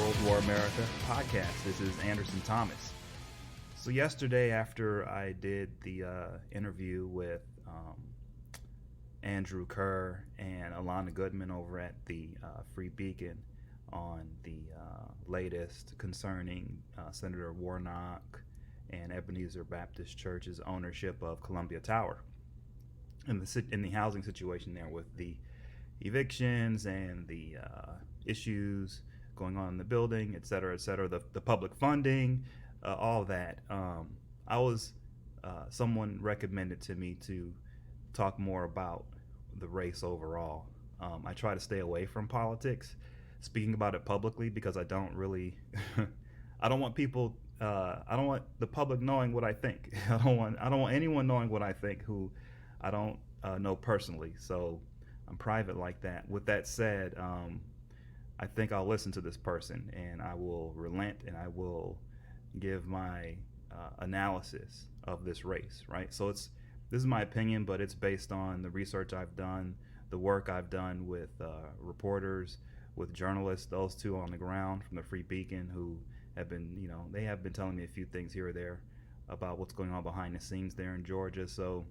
World War America podcast. This is Anderson Thomas. So yesterday, after I did the interview with Andrew Kerr and Alana Goodman over at the Free Beacon on the latest concerning Senator Warnock and Ebenezer Baptist Church's ownership of Columbia Tower, and the housing situation there with the evictions and the issues going on in the building, et cetera, the public funding, all that. Someone recommended to me to talk more about the race overall. I try to stay away from politics, speaking about it publicly, because I don't really, I don't want the public knowing what I think. I don't want anyone knowing what I think who I don't know personally. So I'm private like that. With that said, I think I'll listen to this person and I will relent and I will give my analysis of this race, right? So this is my opinion, but it's based on the research I've done, the work I've done with reporters, with journalists, those two on the ground from the Free Beacon who have been, they have been telling me a few things here or there about what's going on behind the scenes there in Georgia. So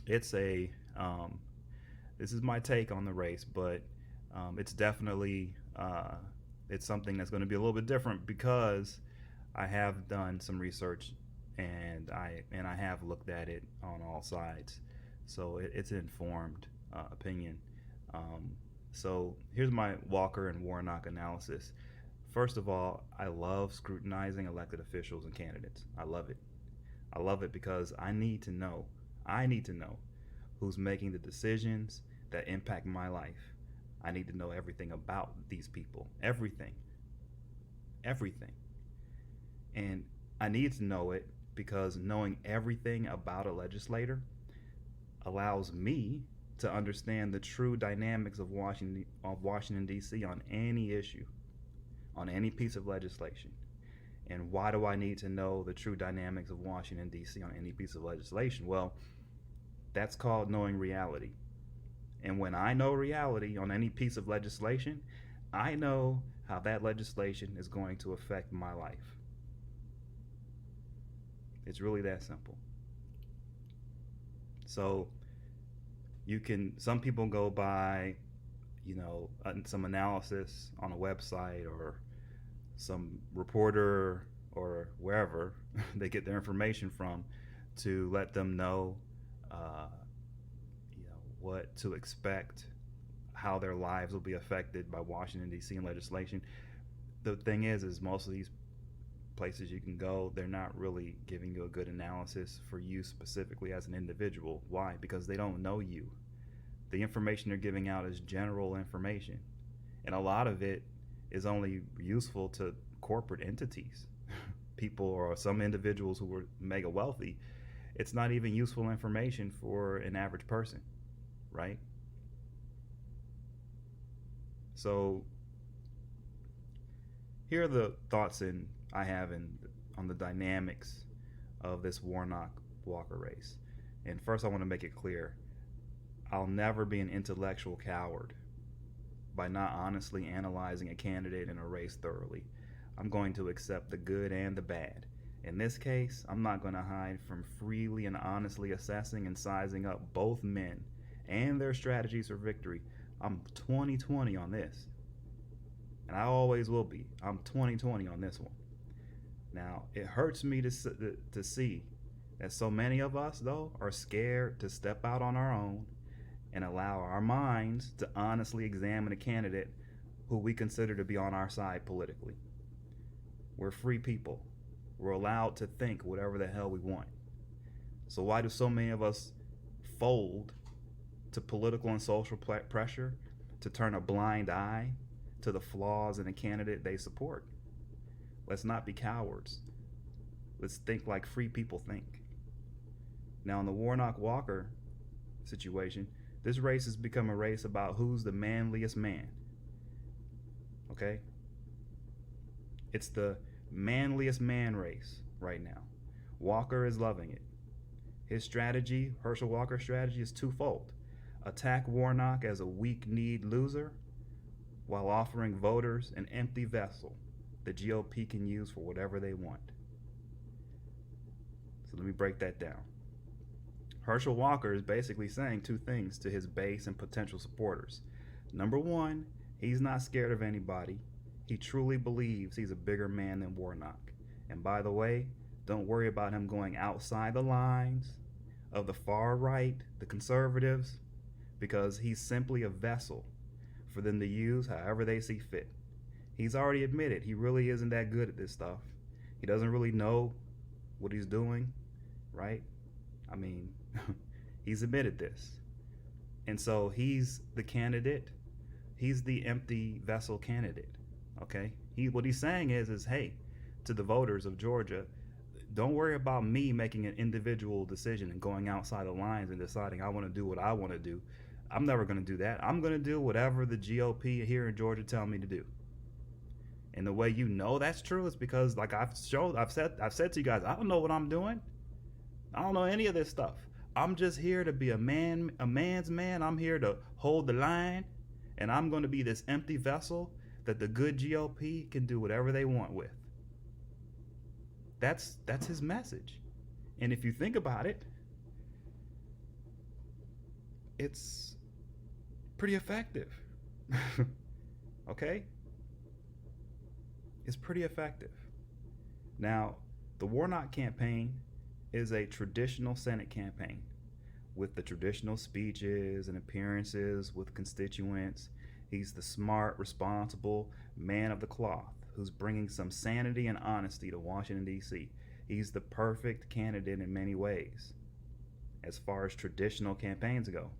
it's this is my take on the race, but it's definitely it's something that's going to be a little bit different because I have done some research and I have looked at it on all sides. So it's an informed opinion. So here's my Walker and Warnock analysis. First of all, I love scrutinizing elected officials and candidates. I love it. I love it because I need to know who's making the decisions that impact my life. I need to know everything about these people. Everything. And I need to know it because knowing everything about a legislator allows me to understand the true dynamics of Washington, D.C. on any issue, on any piece of legislation. And why do I need to know the true dynamics of Washington, D.C. on any piece of legislation? Well, that's called knowing reality. And when I know reality on any piece of legislation, I know how that legislation is going to affect my life. It's really that simple. So some people go by, some analysis on a website or some reporter or wherever they get their information from to let them know what to expect, how their lives will be affected by Washington, D.C. and legislation. The thing is most of these places you can go, they're not really giving you a good analysis for you specifically as an individual. Why? Because they don't know you. The information they're giving out is general information. And a lot of it is only useful to corporate entities, people or some individuals who are mega wealthy. It's not even useful information for an average person. Right? So here are the thoughts I have on the dynamics of this Warnock-Walker race. And first I want to make it clear, I'll never be an intellectual coward by not honestly analyzing a candidate in a race thoroughly. I'm going to accept the good and the bad. In this case, I'm not going to hide from freely and honestly assessing and sizing up both men and their strategies for victory. I'm 20-20 on this. And I always will be. I'm 20-20 on this one. Now, it hurts me to see that so many of us, though, are scared to step out on our own and allow our minds to honestly examine a candidate who we consider to be on our side politically. We're free people. We're allowed to think whatever the hell we want. So why do so many of us fold to political and social pressure to turn a blind eye to the flaws in a candidate they support? Let's not be cowards. Let's think like free people think. Now, in the Warnock-Walker situation, this race has become a race about who's the manliest man. Okay? It's the manliest man race right now. Walker is loving it. His strategy, Herschel Walker's strategy, is twofold. Attack Warnock as a weak-kneed loser, while offering voters an empty vessel the GOP can use for whatever they want. So let me break that down. Herschel Walker is basically saying two things to his base and potential supporters. Number one, he's not scared of anybody. He truly believes he's a bigger man than Warnock. And by the way, don't worry about him going outside the lines of the far right, the conservatives, because he's simply a vessel for them to use however they see fit. He's already admitted he really isn't that good at this stuff. He doesn't really know what he's doing, right? I mean, he's admitted this. And so he's the candidate. He's the empty vessel candidate, okay? What he's saying is, hey, to the voters of Georgia, don't worry about me making an individual decision and going outside the lines and deciding I want to do what I want to do. I'm never going to do that. I'm going to do whatever the GOP here in Georgia tell me to do. And the way you know that's true is because, like I've said to you guys, I don't know what I'm doing. I don't know any of this stuff. I'm just here to be a man's man. I'm here to hold the line, and I'm going to be this empty vessel that the good GOP can do whatever they want with. That's his message. And if you think about it, it's pretty effective. Okay? It's pretty effective. Now, the Warnock campaign is a traditional Senate campaign with the traditional speeches and appearances with constituents. He's the smart, responsible man of the cloth who's bringing some sanity and honesty to Washington, D.C. He's the perfect candidate in many ways. As far as traditional campaigns go,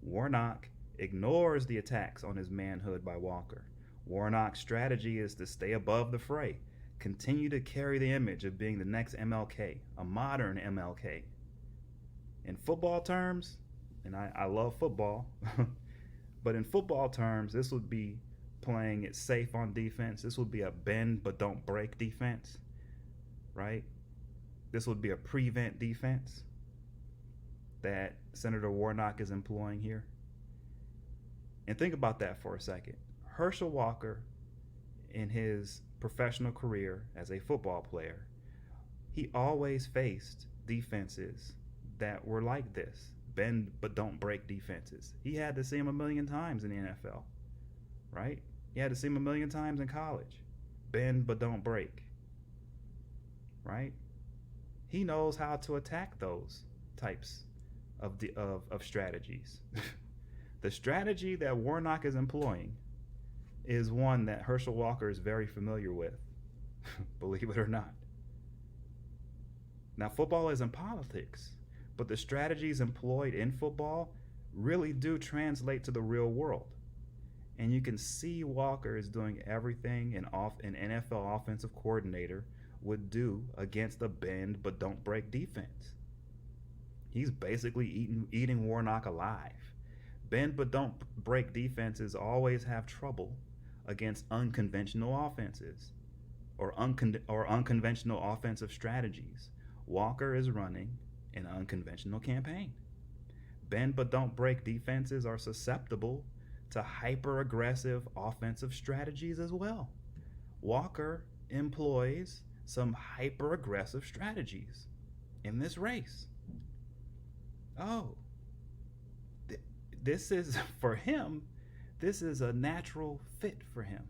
Warnock ignores the attacks on his manhood by Walker. Warnock's strategy is to stay above the fray, continue to carry the image of being the next MLK, a modern MLK. In football terms, and I love football, but in football terms, this would be playing it safe on defense. This would be a bend but don't break defense, right? This would be a prevent defense that Senator Warnock is employing here. And think about that for a second. Herschel Walker, in his professional career as a football player, he always faced defenses that were like this, bend but don't break defenses. He had to see them a million times in the NFL, right? He had to see them a million times in college. Bend but don't break, right? He knows how to attack those types of strategies. The strategy that Warnock is employing is one that Herschel Walker is very familiar with, believe it or not. Now, football isn't politics, but the strategies employed in football really do translate to the real world. And you can see Walker is doing everything an NFL offensive coordinator would do against a bend but don't break defense. He's basically eating Warnock alive. Bend but don't break defenses always have trouble against unconventional offenses or unconventional offensive strategies. Walker is running an unconventional campaign. Bend but don't break defenses are susceptible to hyper-aggressive offensive strategies as well. Walker employs some hyper-aggressive strategies in this race. Oh, this is, for him, this is a natural fit for him,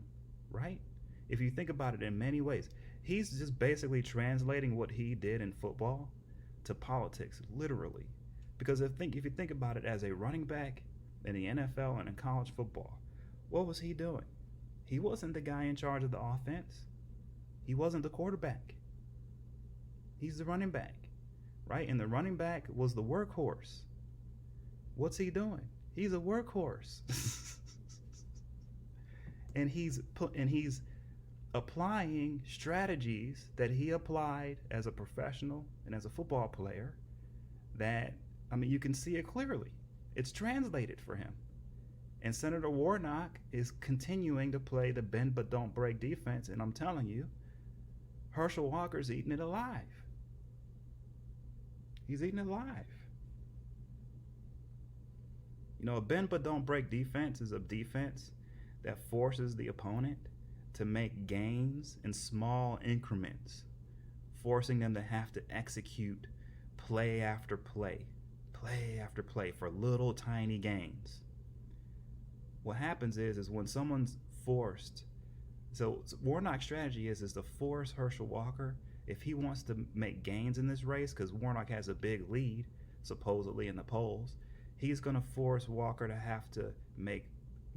right? If you think about it in many ways, he's just basically translating what he did in football to politics, literally. Because if you think about it as a running back in the NFL and in college football, what was he doing? He wasn't the guy in charge of the offense. He wasn't the quarterback. He's the running back, right? And the running back was the workhorse. What's he doing? He's a workhorse. and he's applying strategies that he applied as a professional and as a football player that, I mean, you can see it clearly. It's translated for him. And Senator Warnock is continuing to play the bend but don't break defense, and I'm telling you, Herschel Walker's eating it alive. He's eating it alive. You know, a bend but don't break defense is a defense that forces the opponent to make gains in small increments, forcing them to have to execute play after play after play for little tiny gains. What happens is when someone's forced, so Warnock's strategy is to force Herschel Walker, if he wants to make gains in this race, because Warnock has a big lead supposedly in the polls, he's going to force Walker to have to make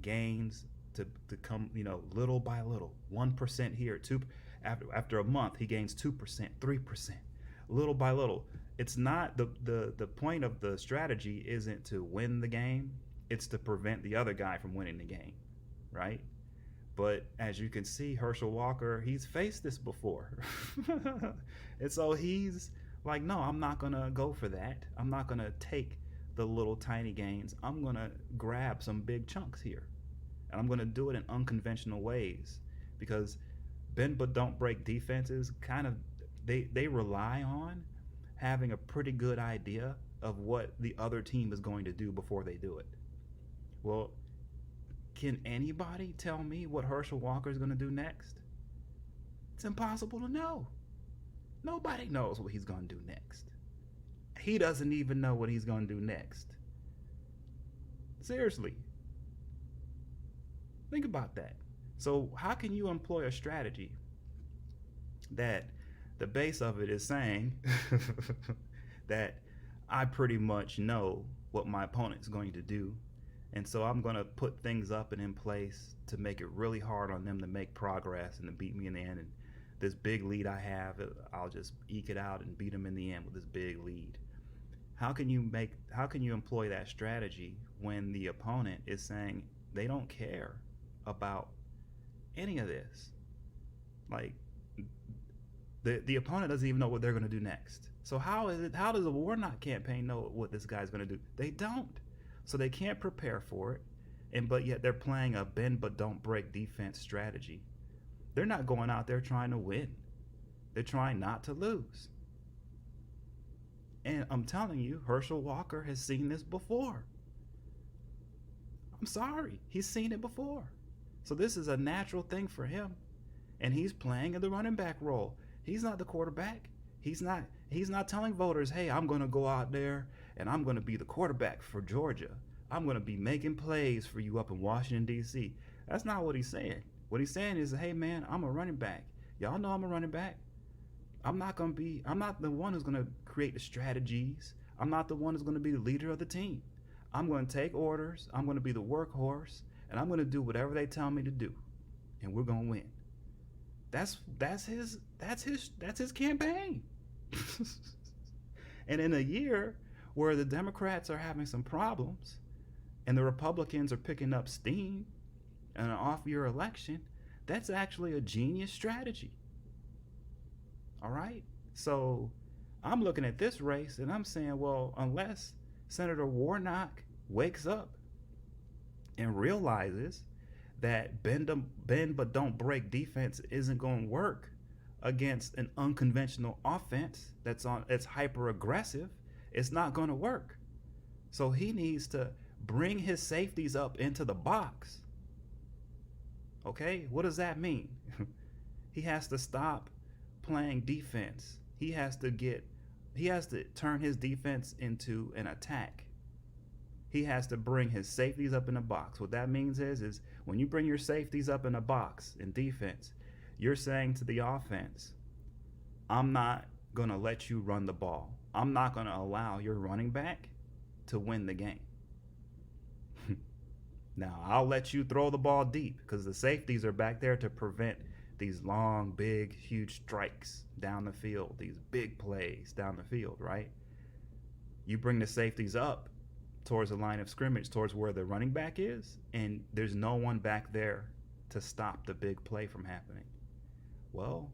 gains to come, little by little, 1% here, two. After a month, he gains 2%, 3%, little by little. It's not the point of the strategy isn't to win the game, it's to prevent the other guy from winning the game, right? But as you can see, Herschel Walker, he's faced this before. And so he's like, no, I'm not going to go for that. I'm not going to take the little tiny gains. I'm going to grab some big chunks here. And I'm going to do it in unconventional ways, because bend but don't break defenses kind of, they rely on having a pretty good idea of what the other team is going to do before they do it. Well, can anybody tell me what Herschel Walker is going to do next? It's impossible to know. Nobody knows what he's going to do next. He doesn't even know what he's going to do next. Seriously. Think about that. So how can you employ a strategy that the base of it is saying that I pretty much know what my opponent's going to do, and so I'm going to put things up and in place to make it really hard on them to make progress and to beat me in the end. And this big lead I have, I'll just eke it out and beat them in the end with this big lead. How can you employ that strategy when the opponent is saying they don't care about any of this? Like, the opponent doesn't even know what they're going to do next. So how does the Warnock campaign know what this guy's going to do? They don't. So they can't prepare for it, but yet they're playing a bend but don't break defense strategy. They're not going out there trying to win. They're trying not to lose. And I'm telling you, Herschel Walker has seen this before. I'm sorry, he's seen it before. So this is a natural thing for him. And he's playing in the running back role. He's not the quarterback. He's not telling voters, hey, I'm going to go out there and I'm going to be the quarterback for Georgia. I'm going to be making plays for you up in Washington, D.C. That's not what he's saying. What he's saying is, hey, man, I'm a running back. Y'all know I'm a running back. I'm not the one who's going to create the strategies. I'm not the one who's going to be the leader of the team. I'm going to take orders. I'm going to be the workhorse, and I'm going to do whatever they tell me to do, and we're going to win. That's his campaign. And in a year where the Democrats are having some problems and the Republicans are picking up steam in an off-year election, that's actually a genius strategy. All right? So I'm looking at this race and I'm saying, well, unless Senator Warnock wakes up and realizes that bend but don't break defense isn't going to work against an unconventional offense that's hyper aggressive, it's not going to work. So he needs to bring his safeties up into the box. Okay, what does that mean? He has to stop playing defense. He has to turn his defense into an attack. He has to bring his safeties up in the box. What that means is when you bring your safeties up in a box in defense, you're saying to the offense, I'm not going to let you run the ball. I'm not going to allow your running back to win the game. Now, I'll let you throw the ball deep because the safeties are back there to prevent these long, big, huge strikes down the field, these big plays down the field, right? You bring the safeties up towards the line of scrimmage, towards where the running back is, and there's no one back there to stop the big play from happening. Well,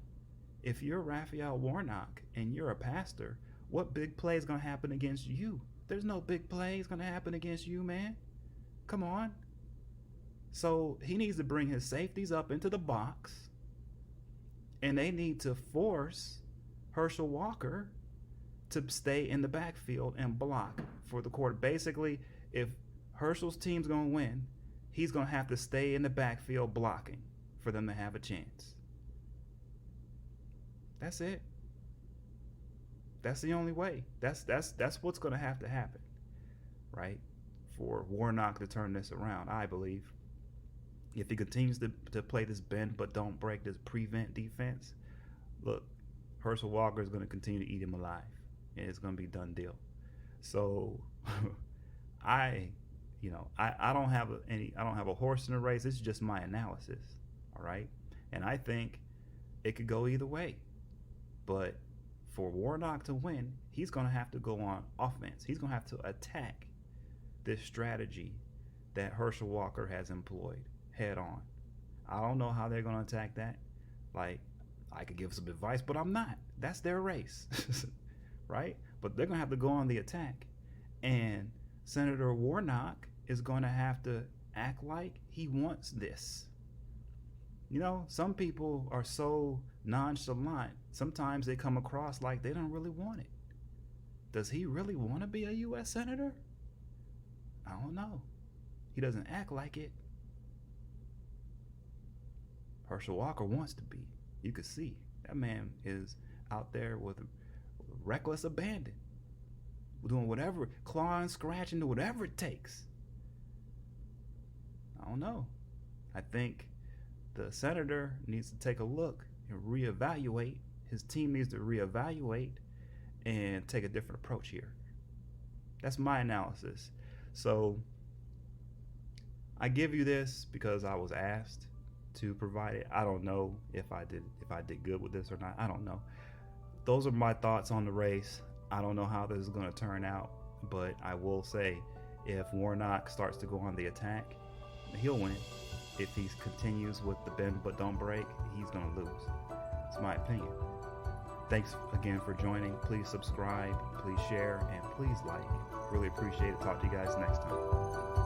if you're Raphael Warnock and you're a pastor, what big play is going to happen against you? There's no big play going to happen against you, man. Come on. So he needs to bring his safeties up into the box, and they need to force Herschel Walker to stay in the backfield and block for the quarter. Basically, if Herschel's team's going to win, he's going to have to stay in the backfield blocking for them to have a chance. That's it. That's the only way. That's what's going to happen, right? For Warnock to turn this around, I believe. If he continues to play this bend but don't break, this prevent defense, look, Herschel Walker is going to continue to eat him alive, and it's going to be done deal. So I don't have a horse in the race. This is just my analysis, all right? And I think it could go either way. But for Warnock to win, he's going to have to go on offense. He's going to have to attack this strategy that Herschel Walker has employed head on. I don't know how they're going to attack that. Like, I could give some advice, but I'm not. That's their race, right? But they're going to have to go on the attack. And Senator Warnock is going to have to act like he wants this. You know, some people are so nonchalant. Sometimes they come across like they don't really want it. Does he really want to be a U.S. Senator? I don't know. He doesn't act like it. Herschel Walker wants to be. You could see that man is out there with reckless abandon, doing whatever, clawing, scratching, do whatever it takes. I don't know. I think the senator needs to take a look and reevaluate. His team needs to reevaluate and take a different approach here. That's my analysis. So I give you this because I was asked to provide it. I don't know if I did good with this or not. I don't know. Those are my thoughts on the race. I don't know how this is going to turn out, but I will say if Warnock starts to go on the attack, he'll win. If he continues with the bend but don't break, he's going to lose. It's my opinion. Thanks again for joining. Please subscribe, please share, and please like. Really appreciate it. Talk to you guys next time.